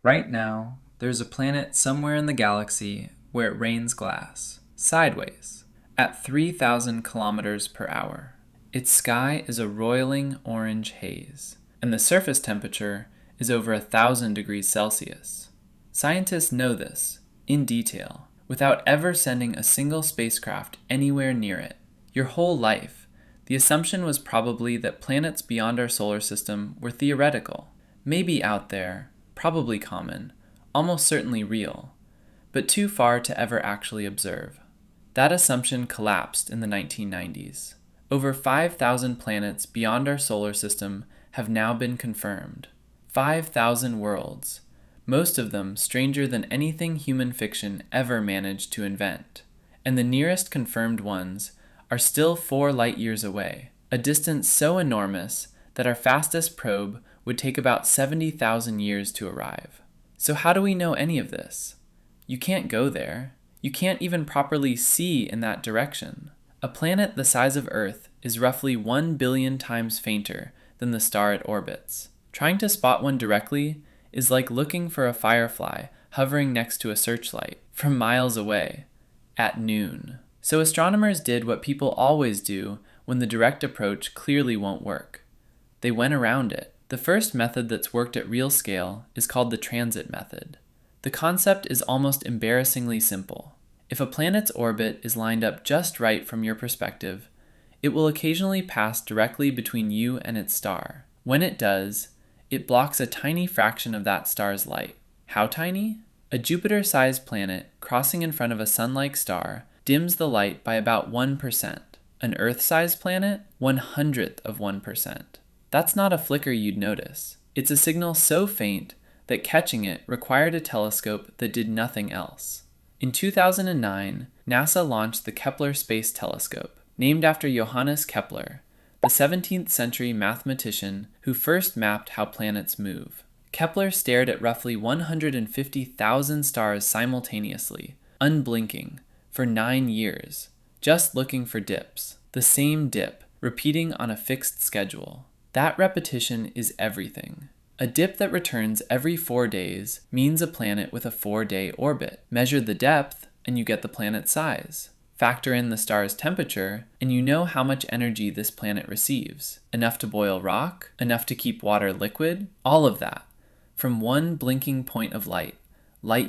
Right now, there's a planet somewhere in the galaxy where it rains glass, sideways, at 3,000 kilometers per hour. Its sky is a roiling orange haze, and the surface temperature is over 1,000 degrees Celsius. Scientists know this, in detail, without ever sending a single spacecraft anywhere near it. Your whole life, the assumption was probably that planets beyond our solar system were theoretical, maybe out there, probably common, almost certainly real, but too far to ever actually observe. That assumption collapsed in the 1990s. Over 5,000 planets beyond our solar system have now been confirmed. 5,000 worlds, most of them stranger than anything human fiction ever managed to invent. And the nearest confirmed ones are still 4 light years away, a distance so enormous that our fastest probe would take about 70,000 years to arrive. So how do we know any of this? You can't go there. You can't even properly see in that direction. A planet the size of Earth is roughly 1 billion times fainter than the star it orbits. Trying to spot one directly is like looking for a firefly hovering next to a searchlight from miles away at noon. So astronomers did what people always do when the direct approach clearly won't work. They went around it. The first method that's worked at real scale is called the transit method. The concept is almost embarrassingly simple. If a planet's orbit is lined up just right from your perspective, it will occasionally pass directly between you and its star. When it does, it blocks a tiny fraction of that star's light. How tiny? A Jupiter-sized planet crossing in front of a sun-like star dims the light by about 1%. An Earth-sized planet? 1/100th of 1%. That's not a flicker you'd notice. It's a signal so faint that catching it required a telescope that did nothing else. In 2009, NASA launched the Kepler Space Telescope, named after Johannes Kepler, the 17th century mathematician who first mapped how planets move. Kepler stared at roughly 150,000 stars simultaneously, unblinking, for 9 years, just looking for dips, the same dip, repeating on a fixed schedule. That repetition is everything. A dip that returns every 4 days means a planet with a 4-day orbit. Measure the depth, and you get the planet's size. Factor in the star's temperature, and you know how much energy this planet receives. Enough to boil rock? Enough to keep water liquid? All of that. From one blinking point of light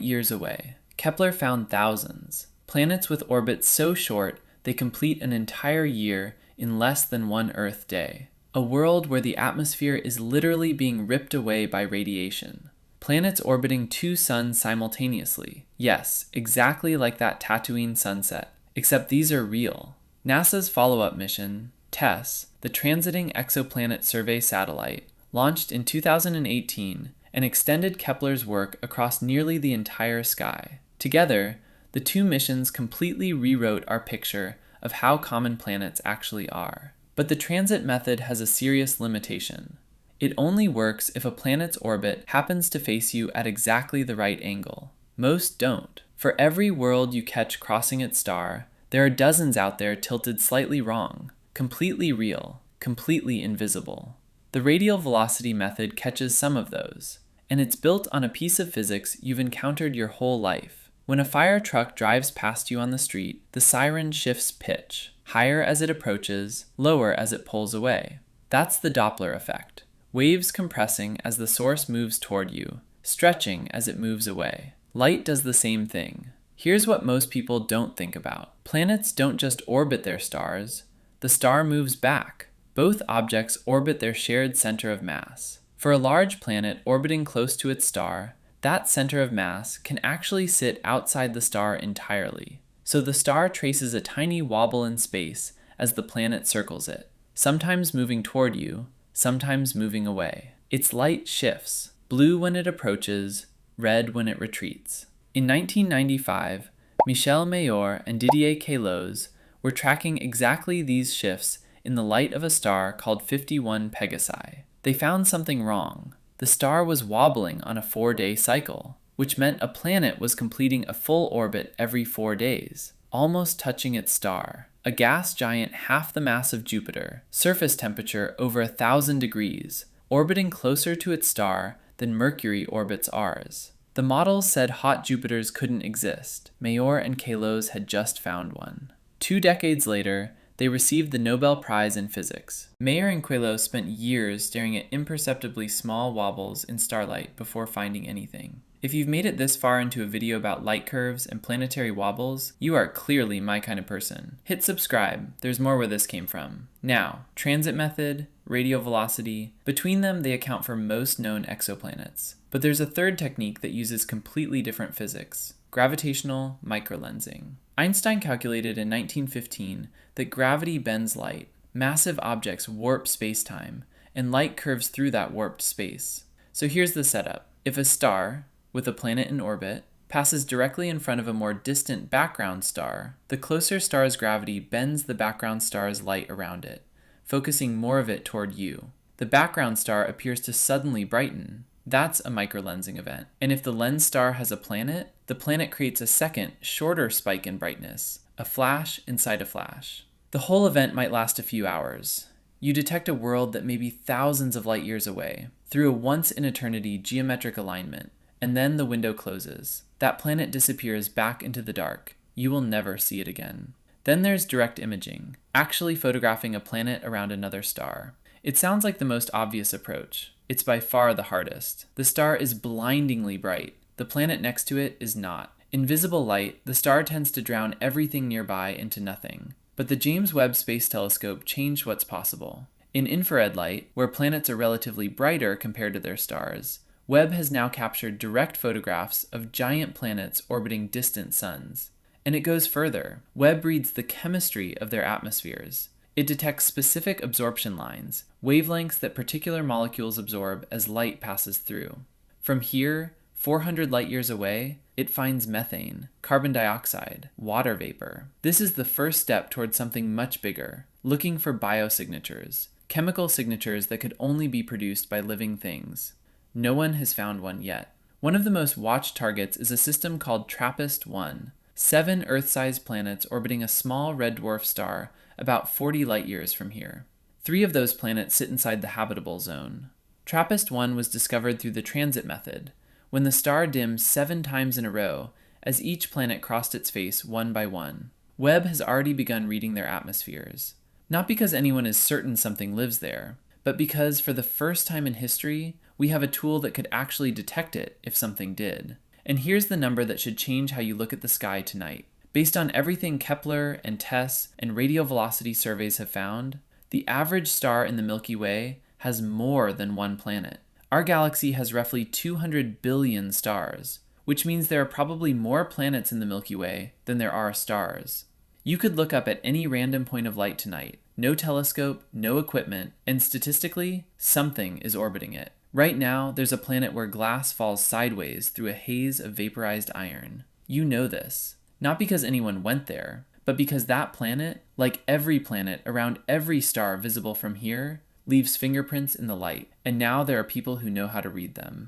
years away. Kepler found thousands. Planets with orbits so short they complete an entire year in less than 1 Earth day. A world where the atmosphere is literally being ripped away by radiation. Planets orbiting 2 suns simultaneously. Yes, exactly like that Tatooine sunset, except these are real. NASA's follow-up mission, TESS, the Transiting Exoplanet Survey Satellite, launched in 2018 and extended Kepler's work across nearly the entire sky. Together, the 2 missions completely rewrote our picture of how common planets actually are. But the transit method has a serious limitation. It only works if a planet's orbit happens to face you at exactly the right angle. Most don't. For every world you catch crossing its star, there are dozens out there tilted slightly wrong, completely real, completely invisible. The radial velocity method catches some of those, and it's built on a piece of physics you've encountered your whole life. When a fire truck drives past you on the street, the siren shifts pitch, higher as it approaches, lower as it pulls away. That's the Doppler effect. Waves compressing as the source moves toward you, stretching as it moves away. Light does the same thing. Here's what most people don't think about. Planets don't just orbit their stars. The star moves back. Both objects orbit their shared center of mass. For a large planet orbiting close to its star, that center of mass can actually sit outside the star entirely. So the star traces a tiny wobble in space as the planet circles it, sometimes moving toward you, sometimes moving away. Its light shifts, blue when it approaches, red when it retreats. In 1995, Michel and Didier Queloz were tracking exactly these shifts in the light of a star called 51 Pegasi. They found something wrong. The star was wobbling on a 4-day cycle, which meant a planet was completing a full orbit every 4 days, almost touching its star. A gas giant half the mass of Jupiter, surface temperature over 1,000 degrees, orbiting closer to its star than Mercury orbits ours. The models said hot Jupiters couldn't exist. Mayor and Queloz had just found one. 2 decades later, they received the Nobel Prize in Physics. Mayor and Queloz spent years staring at imperceptibly small wobbles in starlight before finding anything. If you've made it this far into a video about light curves and planetary wobbles, you are clearly my kind of person. Hit subscribe, there's more where this came from. Now, transit method, radial velocity, between them they account for most known exoplanets. But there's a third technique that uses completely different physics: gravitational microlensing. Einstein calculated in 1915 that gravity bends light, massive objects warp space-time, and light curves through that warped space. So here's the setup. If a star, with a planet in orbit, passes directly in front of a more distant background star, the closer star's gravity bends the background star's light around it, focusing more of it toward you. The background star appears to suddenly brighten. That's a microlensing event. And if the lens star has a planet, the planet creates a second, shorter spike in brightness, a flash inside a flash. The whole event might last a few hours. You detect a world that may be thousands of light years away, through a once-in-eternity geometric alignment, and then the window closes. That planet disappears back into the dark. You will never see it again. Then there's direct imaging, actually photographing a planet around another star. It sounds like the most obvious approach. It's by far the hardest. The star is blindingly bright. The planet next to it is not. In visible light, the star tends to drown everything nearby into nothing. But the James Webb Space Telescope changed what's possible. In infrared light, where planets are relatively brighter compared to their stars, Webb has now captured direct photographs of giant planets orbiting distant suns. And it goes further. Webb reads the chemistry of their atmospheres. It detects specific absorption lines, wavelengths that particular molecules absorb as light passes through. From here, 400 light years away, it finds methane, carbon dioxide, water vapor. This is the first step towards something much bigger, looking for biosignatures, chemical signatures that could only be produced by living things. No one has found one yet. One of the most watched targets is a system called TRAPPIST-1, 7 Earth-sized planets orbiting a small red dwarf star about 40 light-years from here. 3 of those planets sit inside the habitable zone. TRAPPIST-1 was discovered through the transit method, when the star dimmed 7 times in a row as each planet crossed its face one by one. Webb has already begun reading their atmospheres. Not because anyone is certain something lives there, but because for the first time in history, we have a tool that could actually detect it if something did. And here's the number that should change how you look at the sky tonight. Based on everything Kepler and TESS and radial velocity surveys have found, the average star in the Milky Way has more than one planet. Our galaxy has roughly 200 billion stars, which means there are probably more planets in the Milky Way than there are stars. You could look up at any random point of light tonight, no telescope, no equipment, and statistically, something is orbiting it. Right now, there's a planet where glass falls sideways through a haze of vaporized iron. You know this, not because anyone went there, but because that planet, like every planet around every star visible from here, leaves fingerprints in the light, and now there are people who know how to read them.